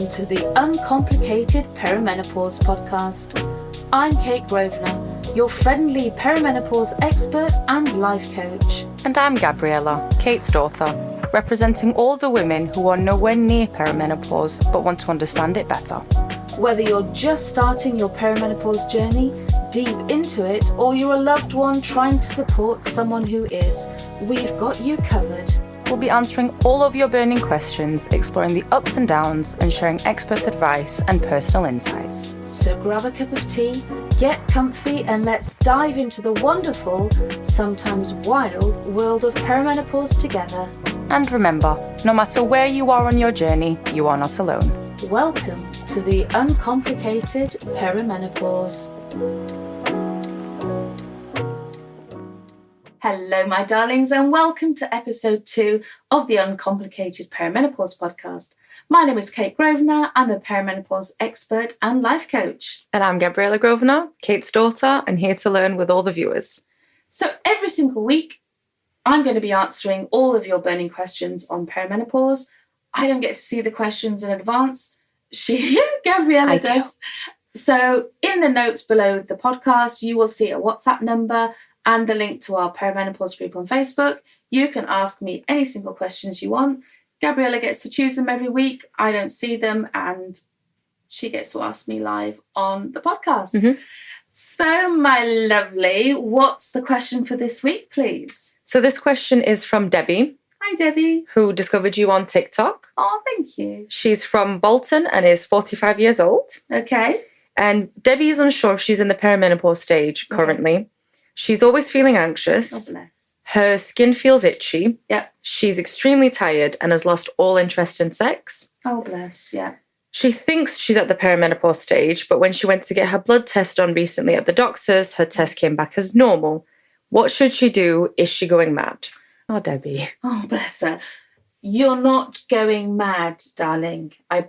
Welcome to the Uncomplicated Perimenopause Podcast. I'm Kate Grosvenor, your friendly perimenopause expert and life coach. And I'm Gabriella, Kate's daughter, representing all the women who are nowhere near perimenopause but want to understand it better. Whether you're just starting your perimenopause journey, deep into it, or you're a loved one trying to support someone who is, we've got you covered. We'll be answering all of your burning questions, exploring the ups and downs, and sharing expert advice and personal insights. So grab a cup of tea, get comfy, and let's dive into the wonderful, sometimes wild, world of perimenopause together. And remember, no matter where you are on your journey, you are not alone. Welcome to the Uncomplicated Perimenopause. Hello, my darlings, and welcome to episode 2 of the Uncomplicated Perimenopause Podcast. My name is Kate Grosvenor. I'm a perimenopause expert and life coach. And I'm Gabriella Grosvenor, Kate's daughter, and here to learn with all the viewers. So every single week, I'm going to be answering all of your burning questions on perimenopause. I don't get to see the questions in advance. Gabriella does. So in the notes below the podcast, you will see a WhatsApp number and the link to our perimenopause group on Facebook. You can ask me any single questions you want. Gabriella gets to choose them every week. I don't see them, and she gets to ask me live on the podcast. Mm-hmm. So, my lovely, what's the question for this week, please? So this question is from Debbie. Hi, Debbie. Who discovered you on TikTok. Oh, thank you. She's from Bolton and is 45 years old. Okay. And Debbie is unsure if she's in the perimenopause stage currently. Okay. She's always feeling anxious. Oh, bless. Her skin feels itchy. Yeah. She's extremely tired and has lost all interest in sex. Oh, bless. Yeah. She thinks she's at the perimenopause stage, but when she went to get her blood test done recently at the doctor's, her test came back as normal. What should she do? Is she going mad? Oh, Debbie. Oh, bless her. You're not going mad, darling. I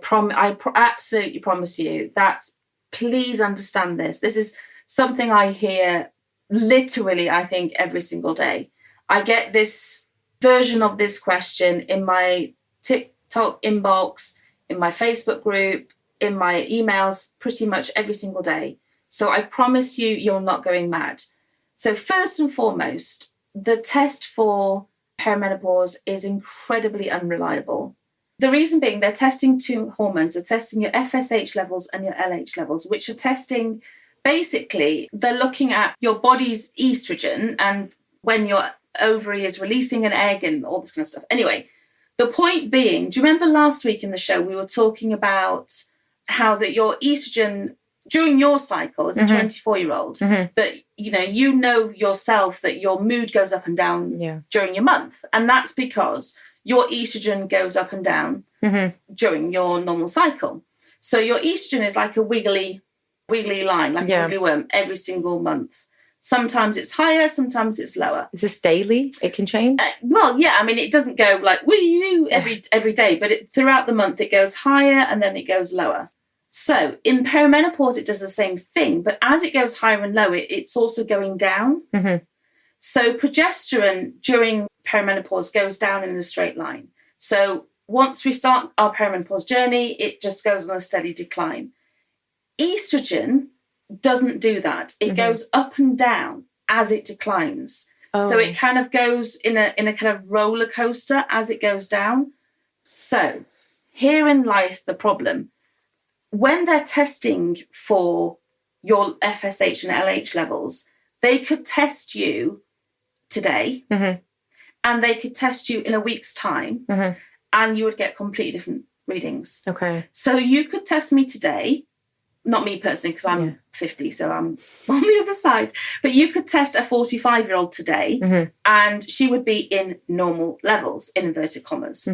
absolutely promise you that. Please understand this. This is something I hear literally, I think, every single day. I get this version of this question in my TikTok inbox, in my Facebook group, in my emails, pretty much every single day. So I promise you, you're not going mad. So first and foremost, the test for perimenopause is incredibly unreliable. The reason being, they're testing two hormones. They're testing your FSH levels and your LH levels, which are testing, basically, they're looking at your body's estrogen and when your ovary is releasing an egg and all this kind of stuff. Anyway, the point being, do you remember last week in the show, we were talking about how that your estrogen during your cycle as a 24-year-old, that, you know yourself that your mood goes up and down during your month. And that's because your estrogen goes up and down during your normal cycle. So your estrogen is like a wiggly line, like a wiggly worm every single month. Sometimes it's higher, sometimes it's lower. Is this daily? It can change? It doesn't go like every day, but throughout the month it goes higher and then it goes lower. So in perimenopause it does the same thing, but as it goes higher and lower, it's also going down. Mm-hmm. So progesterone during perimenopause goes down in a straight line. So once we start our perimenopause journey, it just goes on a steady decline. Estrogen doesn't do that. It goes up and down as it declines. Oh. So it kind of goes in a kind of roller coaster as it goes down. So herein lies the problem. When they're testing for your FSH and LH levels, they could test you today and they could test you in a week's time and you would get completely different readings. Okay. So you could test me today, not me personally because I'm 50, so I'm on the other side, but you could test a 45-year-old today and she would be in normal levels, in inverted commas.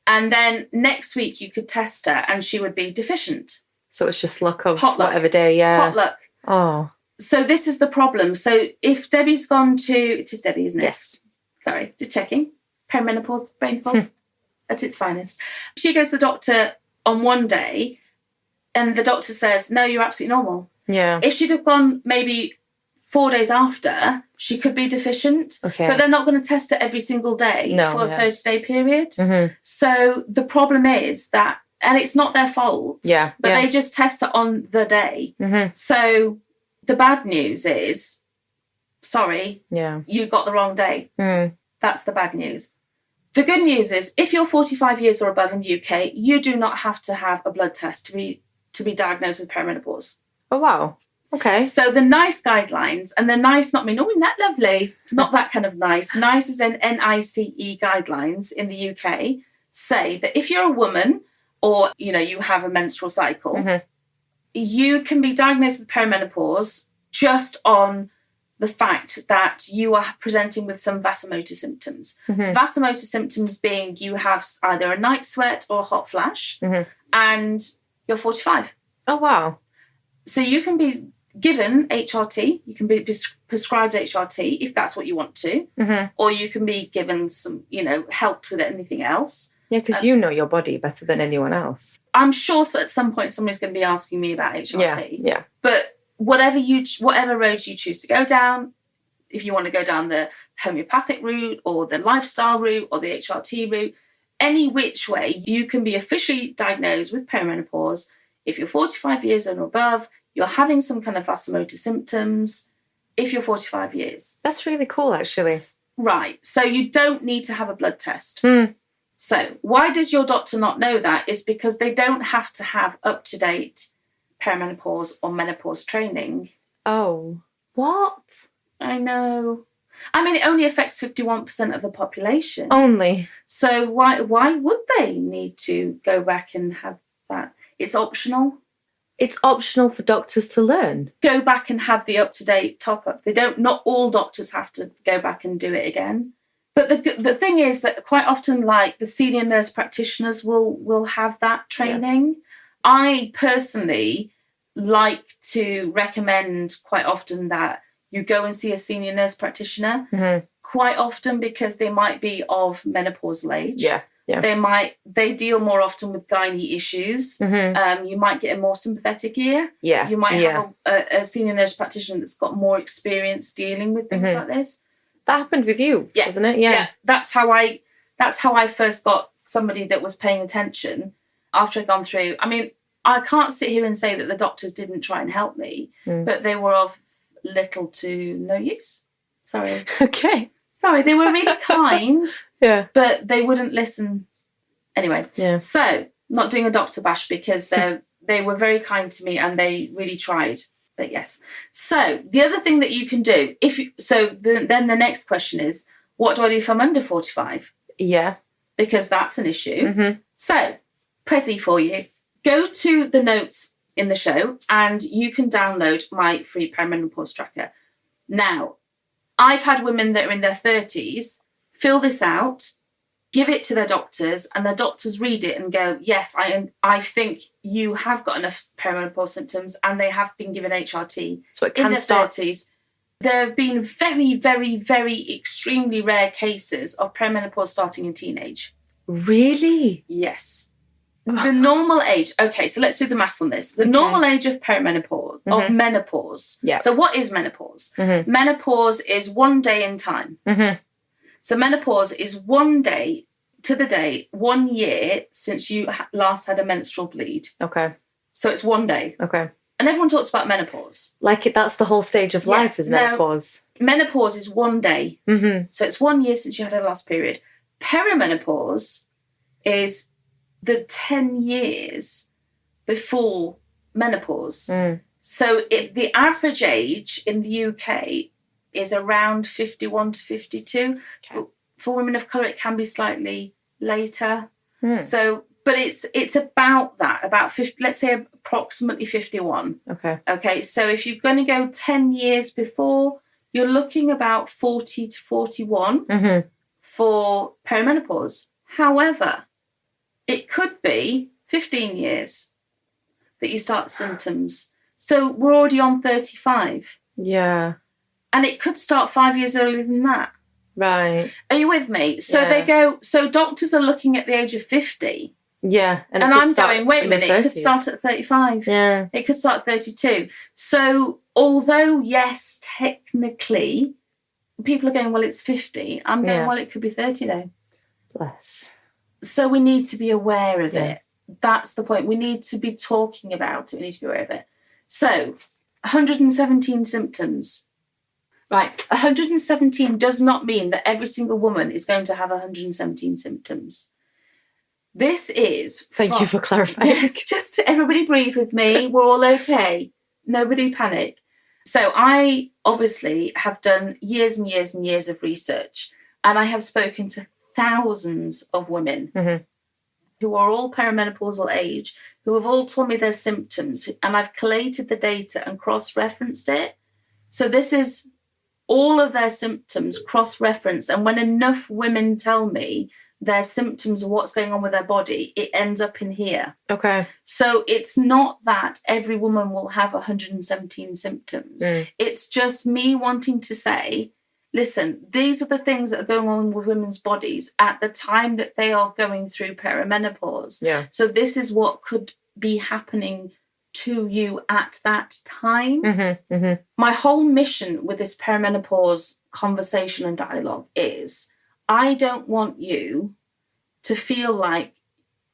And then next week you could test her and she would be deficient. So it's just luck of Potluck. Whatever day, yeah. Potluck. Oh. So this is the problem. So if Debbie's gone to... It is Debbie, isn't it? Yes. Sorry, just checking. Perimenopause, brain fog at its finest. She goes to the doctor on one day and the doctor says, no, you're absolutely normal. Yeah. If she'd have gone maybe 4 days after, she could be deficient. Okay. But they're not going to test it every single day for a 30-day period. Mm-hmm. So the problem is that And it's not their fault. Yeah. But they just test it on the day. Mm-hmm. So the bad news is, sorry, Yeah. you got the wrong day. Mm. That's the bad news. The good news is, if you're 45 years or above in the UK, you do not have to have a blood test to be diagnosed with perimenopause. Oh, wow. Okay. So the NICE guidelines, and the NICE not mean, oh, isn't that lovely? Not that kind of nice. NICE is an NICE guidelines in the UK, say that if you're a woman or, you have a menstrual cycle, Mm-hmm. you can be diagnosed with perimenopause just on the fact that you are presenting with some vasomotor symptoms. Mm-hmm. Vasomotor symptoms being you have either a night sweat or a hot flash, Mm-hmm. and you're 45. Oh, wow. So you can be given HRT, you can be prescribed HRT if that's what you want to, Mm-hmm. or you can be given some, helped with anything else. Yeah, because you know your body better than anyone else. I'm sure at some point somebody's going to be asking me about HRT. Yeah. But whatever road you choose to go down, if you want to go down the homeopathic route or the lifestyle route or the HRT route, any which way, you can be officially diagnosed with perimenopause if you're 45 years and above, you're having some kind of vasomotor symptoms, if you're 45 years. That's really cool, actually. Right. So you don't need to have a blood test. Mm. So why does your doctor not know that? Is because they don't have to have up-to-date perimenopause or menopause training. Oh. What? I know. I mean, it only affects 51% of the population. Only. So why would they need to go back and have that? It's optional. It's optional for doctors to learn. Go back and have the up-to-date top-up. Not all doctors have to go back and do it again. But the thing is that quite often, like, the senior nurse practitioners will have that training. Yeah. I personally like to recommend quite often that you go and see a senior nurse practitioner, mm-hmm. quite often because they might be of menopausal age. Yeah. They deal more often with gynae issues. Mm-hmm. You might get a more sympathetic ear. Yeah. You might have a senior nurse practitioner that's got more experience dealing with things like this. That happened with you, wasn't it? Yeah. That's how I first got somebody that was paying attention after I'd gone through. I mean, I can't sit here and say that the doctors didn't try and help me, but they were of little to no use. Sorry. Okay. Sorry, they were really kind. Yeah. But they wouldn't listen. Anyway. Yeah. So, not doing a doctor bash because they were very kind to me and they really tried. But yes. So, the other thing that you can do, then the next question is, what do I do if I'm under 45? Yeah. Because that's an issue. Mm-hmm. So, Prezi for you. Go to the notes in the show and you can download my free perimenopause tracker. Now, I've had women that are in their 30s fill this out, give it to their doctors, and their doctors read it and go, yes, I think you have got enough perimenopause symptoms, and they have been given HRT. So it can in their start. 30s. There have been very, very, very extremely rare cases of perimenopause starting in teenage. Really? Yes. The normal age, okay, so let's do the maths on this. The normal age of perimenopause, of menopause. Yeah. So what is menopause? Mm-hmm. Menopause is 1 day in time. Mm-hmm. So menopause is 1 day to the day, 1 year since you last had a menstrual bleed. Okay. So it's 1 day. Okay. And everyone talks about menopause. Like that's the whole stage of life is menopause. Menopause is 1 day. Mm-hmm. So it's 1 year since you had a last period. Perimenopause is the 10 years before menopause. Mm. So the average age in the UK is around 51 to 52. Okay. For women of colour, it can be slightly later. Mm. So, but it's about that, about 50, let's say approximately 51. Okay. Okay, so if you're going to go 10 years before, you're looking about 40 to 41 for perimenopause. However, it could be 15 years that you start symptoms. So we're already on 35. Yeah. And it could start 5 years earlier than that. Right. Are you with me? So they go, so doctors are looking at the age of 50. Yeah. And I'm going, wait a minute, it could start at 35. Yeah. It could start at 32. So although, yes, technically, people are going, well, it's 50. I'm going, well, it could be 30 though. Bless. So we need to be aware of it. That's the point. We need to be talking about it. We need to be aware of it. So 117 symptoms. Right. 117 does not mean that every single woman is going to have 117 symptoms. This is... Thank you for clarifying. Yes, just everybody breathe with me. We're all okay. Nobody panic. So I obviously have done years and years and years of research, and I have spoken to thousands of women who are all perimenopausal age, who have all told me their symptoms, and I've collated the data and cross-referenced it. So this is all of their symptoms cross-referenced, and when enough women tell me their symptoms of what's going on with their body, it ends up in here. Okay. So it's not that every woman will have 117 symptoms. It's just me wanting to say, listen, these are the things that are going on with women's bodies at the time that they are going through perimenopause. Yeah. So this is what could be happening to you at that time. My whole mission with this perimenopause conversation and dialogue is, I don't want you to feel like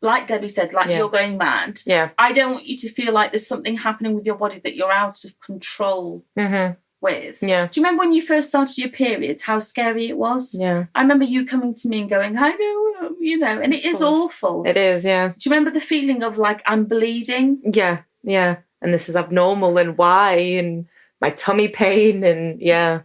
Debbie said, you're going mad. Yeah. I don't want you to feel like there's something happening with your body that you're out of control with. Yeah. Do you remember when you first started your periods, how scary it was? Yeah. I remember you coming to me and going, I know, and it is awful. It is, yeah. Do you remember the feeling of I'm bleeding? Yeah, yeah. And this is abnormal, and why, and my tummy pain, and yeah.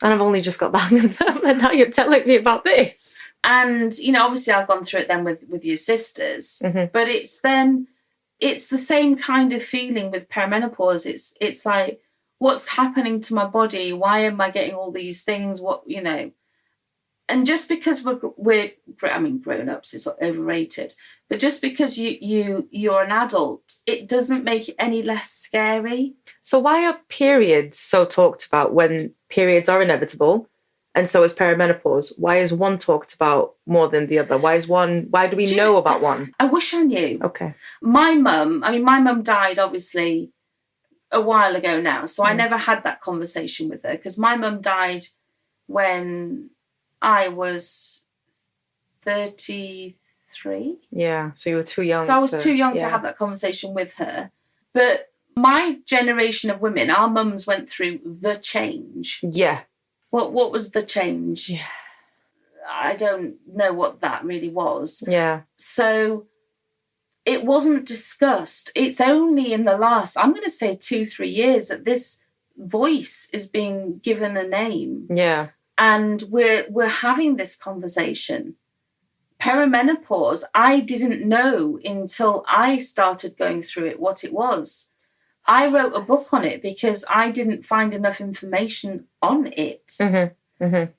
And I've only just got back with them, and now you're telling me about this. And, obviously I've gone through it then with your sisters, but it's the same kind of feeling with perimenopause. It's like, what's happening to my body? Why am I getting all these things? And just because we're grown-ups is overrated, but just because you're an adult, it doesn't make it any less scary. So why are periods so talked about when periods are inevitable, and so is perimenopause? Why is one talked about more than the other? Why do we know about one? I wish I knew. Okay. My mum died obviously a while ago now, so I never had that conversation with her, because my mum died when I was 33. Yeah, so you were too young. So I was too young to have that conversation with her. But my generation of women, our mums went through the change. Yeah. What was the change? Yeah. I don't know what that really was. Yeah. So it wasn't discussed. It's only in the last, I'm going to say 2-3 years, that this voice is being given a name. Yeah. And we're having this conversation. Perimenopause, I didn't know until I started going through it what it was. I wrote a book on it because I didn't find enough information on it.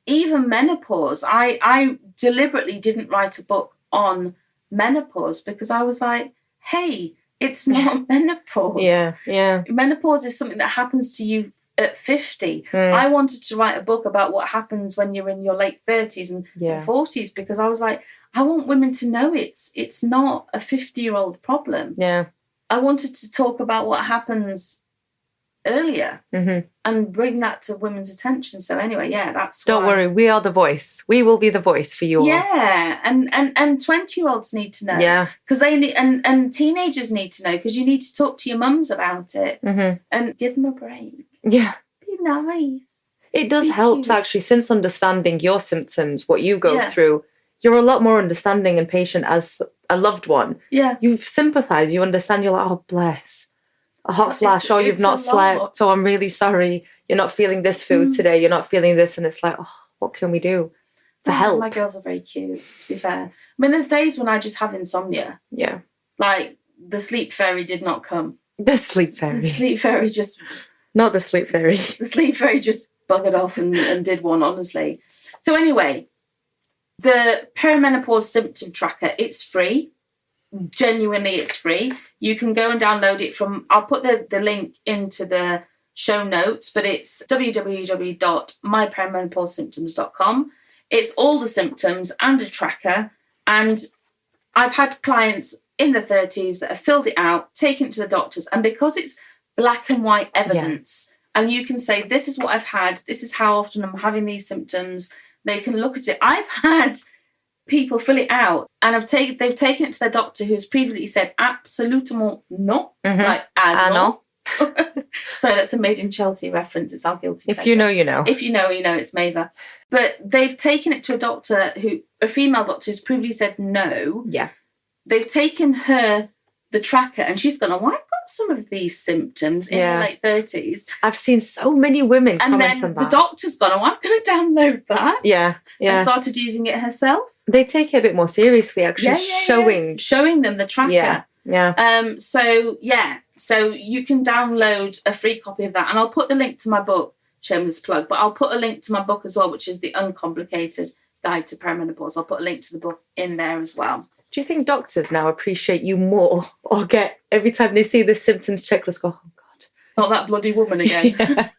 Even menopause, I deliberately didn't write a book on menopause because I was like, hey, it's not menopause. Yeah, yeah. Menopause is something that happens to you at 50. I wanted to write a book about what happens when you're in your late 30s and 40s, because I was like, I want women to know it's not a 50-year-old problem. Yeah. I wanted to talk about what happens earlier and bring that to women's attention. So anyway, that's Don't worry, we are the voice. We will be the voice for you all. Yeah, and 20-year-olds need to know. Yeah. Because they need, and teenagers need to know, because you need to talk to your mums about it and give them a break. Yeah. Be nice. It does help, actually, since understanding your symptoms, what you go through, you're a lot more understanding and patient as a loved one. Yeah. You sympathise, you understand, you're like, oh, bless. A hot flash, or you've not slept, or I'm really sorry, you're not feeling this food today, you're not feeling this, and it's like, oh, what can we do to help? My girls are very cute, to be fair. I mean, there's days when I just have insomnia. Yeah. Like, the sleep fairy did not come. The sleep fairy. The sleep fairy just... Not the sleep fairy. The sleep fairy just buggered off and did one, honestly. So anyway, the perimenopause symptom tracker, it's free. Genuinely, it's free. You can go and download it from, I'll put the link into the show notes, but it's www.myperimenopausesymptoms.com. It's all the symptoms and a tracker. And I've had clients in the 30s that have filled it out, taken it to the doctors. And because it's black and white evidence, and you can say, this is what I've had, this is how often I'm having these symptoms, they can look at it. I've had people fill it out and they've taken it to their doctor who's previously said absolutement no, like no. Sorry, that's a Made in Chelsea reference. It's our guilty pleasure. If you know, you know. If you know, you know. It's Maeva. But they've taken it to a female doctor who's previously said no. Yeah. They've taken her the tracker and she's gone, oh, I've got some of these symptoms in her late 30s. I've seen so many women comment on that. And then the doctor's gone, oh, I'm going to download that. Yeah. And started using it herself. They take it a bit more seriously, actually, showing them the tracker. Yeah. So you can download a free copy of that. And I'll put the link to my book, shameless plug, but I'll put a link to my book as well, which is The Uncomplicated Guide to Perimenopause. I'll put a link to the book in there as well. Do you think doctors now appreciate you more or get every time they see the symptoms checklist go, oh God. Not that bloody woman again. Yeah.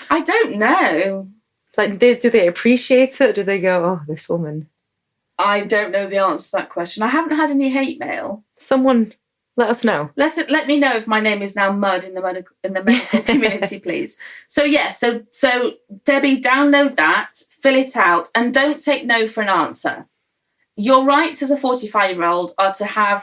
I don't know. Like, do they appreciate it or do they go, oh, this woman? I don't know the answer to that question. I haven't had any hate mail. Someone let us know. Let me know if my name is now mud in the medical community, please. So Debbie, download that, fill it out, and don't take no for an answer. Your rights as a 45-year-old are to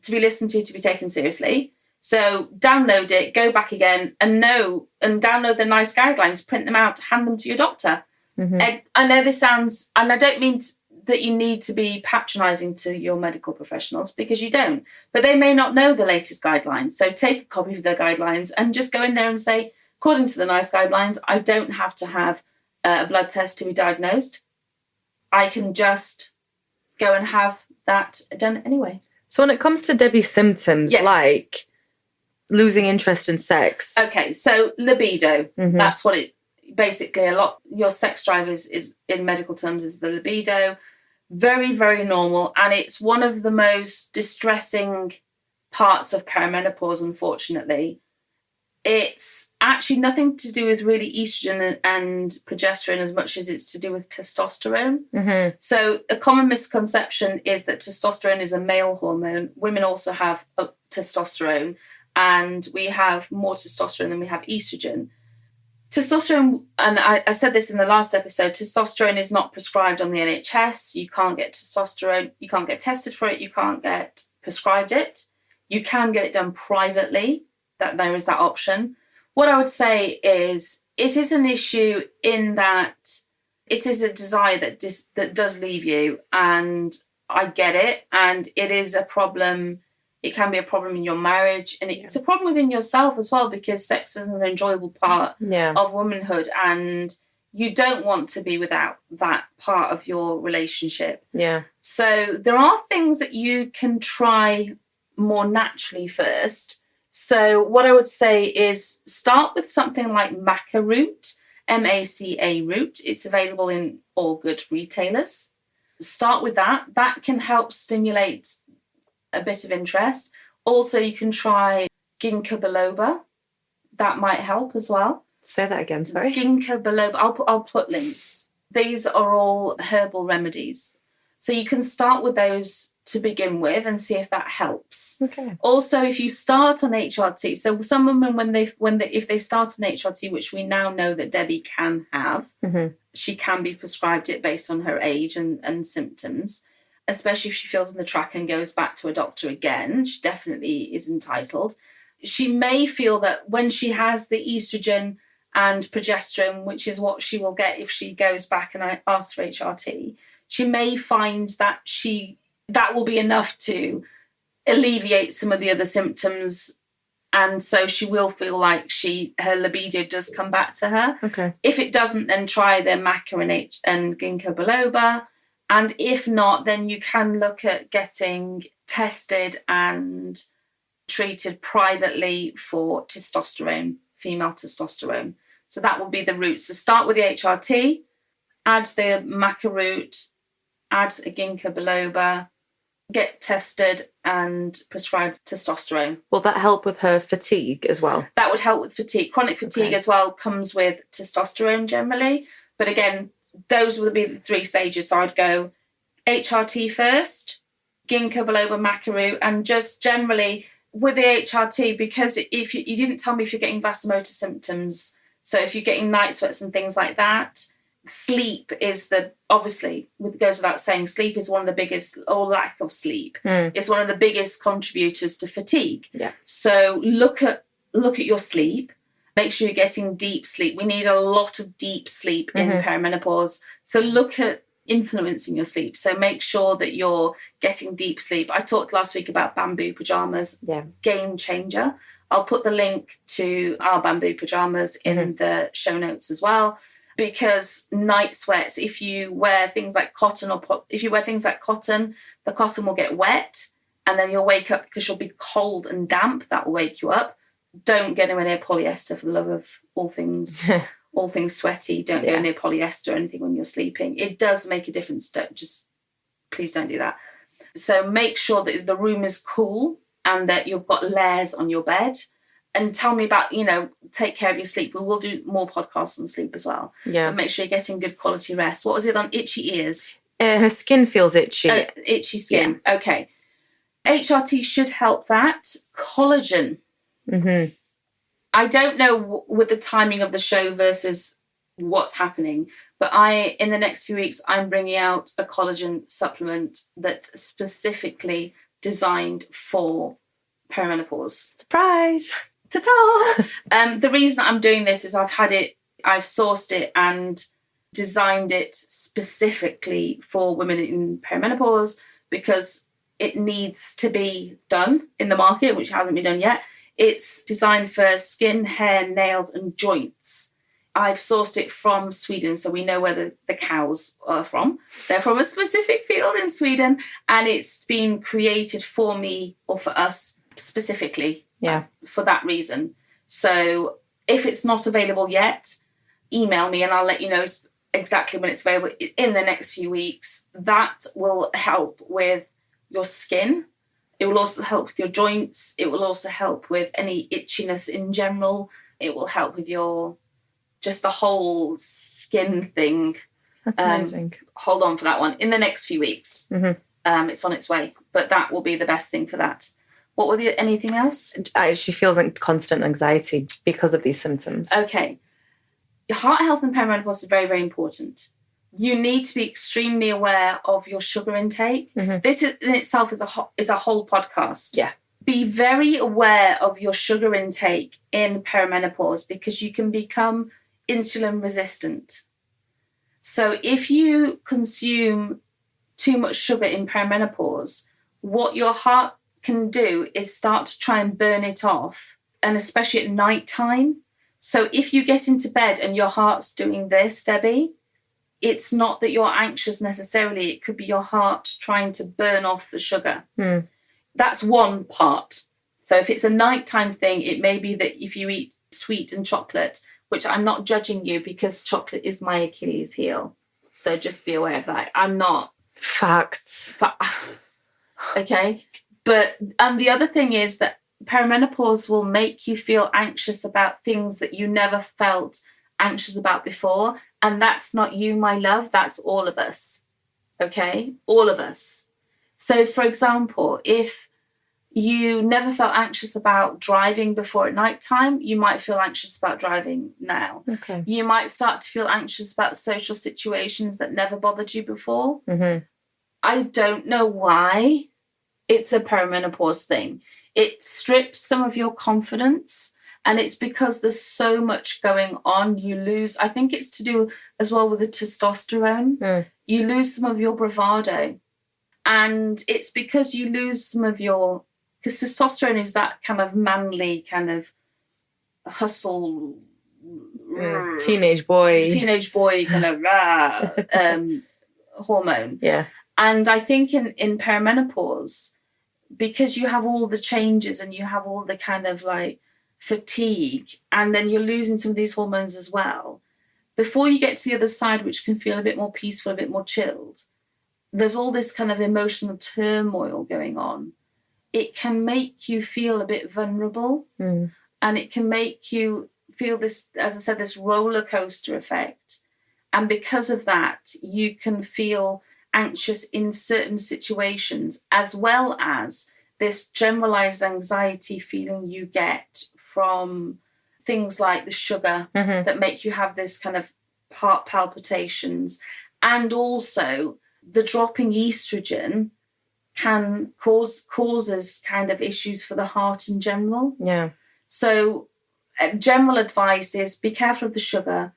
be listened to be taken seriously. So download it, go back again, and download the NICE guidelines, print them out, hand them to your doctor. And I know this sounds, and I don't mean that you need to be patronising to your medical professionals, because you don't. But they may not know the latest guidelines. So take a copy of their guidelines and just go in there and say, according to the NICE guidelines, I don't have to have a blood test to be diagnosed. I can just go and have that done anyway. So when it comes to Debbie's symptoms, like losing interest in sex. Okay, so libido, that's what it basically your sex drive is in medical terms is the libido. Very, very normal. And it's one of the most distressing parts of perimenopause, unfortunately. It's actually nothing to do with really estrogen and progesterone as much as it's to do with testosterone. So a common misconception is that testosterone is a male hormone. Women also have testosterone, and we have more testosterone than we have estrogen. Testosterone, and I said this in the last episode, testosterone is not prescribed on the NHS. You can't get testosterone. You can't get tested for it. You can't get prescribed it. You can get it done privately. That there is that option. What I would say is it is an issue in that it is a desire that does leave you, and I get it, and it is a problem. It can be a problem in your marriage, and it's a problem within yourself as well, because sex is an enjoyable part of womanhood, and you don't want to be without that part of your relationship. So there are things that you can try more naturally first. So what I would say is start with something like maca root, MACA root. It's available in all good retailers. Start with that. That can help stimulate a bit of interest. Also, you can try ginkgo biloba. That might help as well. Say that again, sorry. Ginkgo biloba. I'll put links. These are all herbal remedies. So you can start with those to begin with and see if that helps. Okay. Also, if you start on HRT, so some women if they start on HRT, which we now know that Debbie can have, she can be prescribed it based on her age and symptoms. Especially if she feels in the track and goes back to a doctor again, she definitely is entitled. She may feel that when she has the estrogen and progesterone, which is what she will get if she goes back and asks for HRT, she may find that that will be enough to alleviate some of the other symptoms, and so she will feel like her libido does come back to her. Okay. If it doesn't, then try the maca and ginkgo biloba. And if not, then you can look at getting tested and treated privately for testosterone, female testosterone. So that will be the route. So start with the HRT, add the maca root, add a ginkgo biloba, get tested and prescribed testosterone. Will that help with her fatigue as well? That would help with fatigue. Chronic fatigue as well comes with testosterone generally. But again, those would be the 3 stages. So I'd go HRT first, ginkgo biloba, maca root, and just generally with the HRT, because if you didn't tell me if you're getting vasomotor symptoms, so if you're getting night sweats and things like that, sleep is obviously, it goes without saying, sleep is one of the biggest, or lack of sleep is one of the biggest contributors to fatigue. Yeah. So look at your sleep. Make sure you're getting deep sleep. We need a lot of deep sleep in perimenopause. So look at influencing your sleep. So make sure that you're getting deep sleep. I talked last week about bamboo pajamas. Yeah. Game changer. I'll put the link to our bamboo pajamas in the show notes as well. Because night sweats, if you wear things like cotton, the cotton will get wet and then you'll wake up because you'll be cold and damp. That will wake you up. Don't get anywhere near polyester, for the love of all things sweaty. Don't go near polyester or anything when you're sleeping. It does make a difference. Please don't do that. So make sure that the room is cool and that you've got layers on your bed. And tell me about, take care of your sleep. We will do more podcasts on sleep as well. Yeah. But make sure you're getting good quality rest. What was it on itchy ears? Her skin feels itchy. Itchy skin. Yeah. Okay. HRT should help that. Collagen. Mm-hmm. I don't know with the timing of the show versus what's happening, but in the next few weeks, I'm bringing out a collagen supplement that's specifically designed for perimenopause. Surprise! Ta-ta! The reason I'm doing this is I've sourced it and designed it specifically for women in perimenopause because it needs to be done in the market, which hasn't been done yet. It's designed for skin, hair, nails, and joints. I've sourced it from Sweden, so we know where the cows are from. They're from a specific field in Sweden, and it's been created for me or for us specifically for that reason. So if it's not available yet, email me and I'll let you know exactly when it's available in the next few weeks. That will help with your skin. It will also help with your joints. It will also help with any itchiness in general. It will help with just the whole skin thing. That's amazing. Hold on for that one. In the next few weeks, it's on its way. But that will be the best thing for that. What were anything else? She feels like constant anxiety because of these symptoms. Okay. Heart health and perimenopause is very, very important. You need to be extremely aware of your sugar intake. This in itself is a whole podcast. Yeah. Be very aware of your sugar intake in perimenopause because you can become insulin resistant. So if you consume too much sugar in perimenopause, what your heart can do is start to try and burn it off, and especially at night time. So if you get into bed and your heart's doing this, Debbie, it's not that you're anxious necessarily. It could be your heart trying to burn off the sugar. That's one part. So if it's a nighttime thing, it may be that if you eat sweet and chocolate, which I'm not judging you because chocolate is my Achilles heel. So just be aware of that. I'm not. Facts. Okay. And the other thing is that perimenopause will make you feel anxious about things that you never felt anxious about before. And that's not you, my love. That's all of us. Okay? All of us. So, for example, if you never felt anxious about driving before at night time, you might feel anxious about driving now. Okay. You might start to feel anxious about social situations that never bothered you before. I don't know why. It's a perimenopause thing. It strips some of your confidence, and it's because there's so much going on. You lose, I think it's to do as well with the testosterone. You lose some of your bravado. And it's because you lose some of because testosterone is that kind of manly kind of hustle. Teenage boy kind of hormone. Yeah. And I think in perimenopause, because you have all the changes and you have all the kind of like fatigue, and then you're losing some of these hormones as well, before you get to the other side, which can feel a bit more peaceful, a bit more chilled, there's all this kind of emotional turmoil going on. It can make you feel a bit vulnerable, and it can make you feel this, as I said, this roller coaster effect. And because of that, you can feel anxious in certain situations, as well as this generalized anxiety feeling you get from things like the sugar that make you have this kind of heart palpitations, and also the dropping estrogen can causes kind of issues for the heart in general. Yeah. So general advice is be careful of the sugar.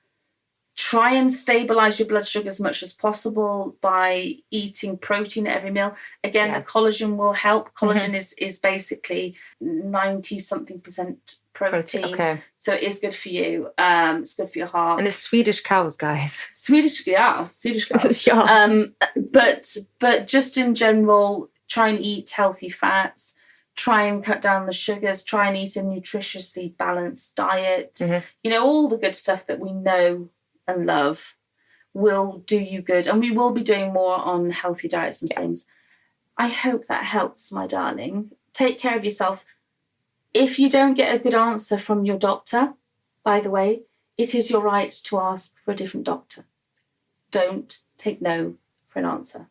Try and stabilize your blood sugar as much as possible by eating protein at every meal. Again, the collagen will help. Collagen is basically 90-something% protein. Okay. So it is good for you. It's good for your heart. And it's Swedish cows, guys. Swedish cows. Yeah. But just in general, try and eat healthy fats. Try and cut down the sugars. Try and eat a nutritiously balanced diet. You know, all the good stuff that we know and love will do you good. And we will be doing more on healthy diets and things. I hope that helps, my darling. Take care of yourself. If you don't get a good answer from your doctor, by the way, it is your right to ask for a different doctor. Don't take no for an answer.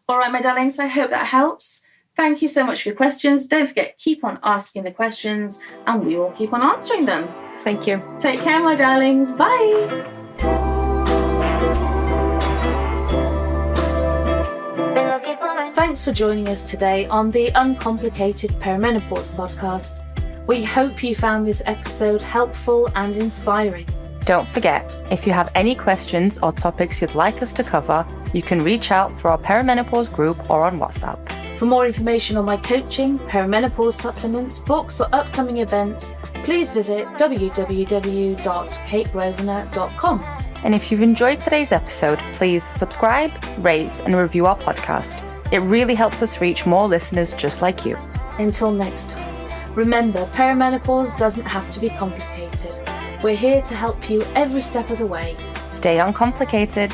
All right, my darlings, I hope that helps. Thank you so much for your questions. Don't forget, keep on asking the questions and we will keep on answering them. Thank you. Take care, my darlings. Bye. Thanks for joining us today on the Uncomplicated Perimenopause Podcast. We hope you found this episode helpful and inspiring. Don't forget, if you have any questions or topics you'd like us to cover, you can reach out through our perimenopause group or on WhatsApp. For more information on my coaching, perimenopause supplements, books or upcoming events, please visit www.kategrosvenor.com. And if you've enjoyed today's episode, please subscribe, rate and review our podcast. It really helps us reach more listeners just like you. Until next time, remember, perimenopause doesn't have to be complicated. We're here to help you every step of the way. Stay uncomplicated.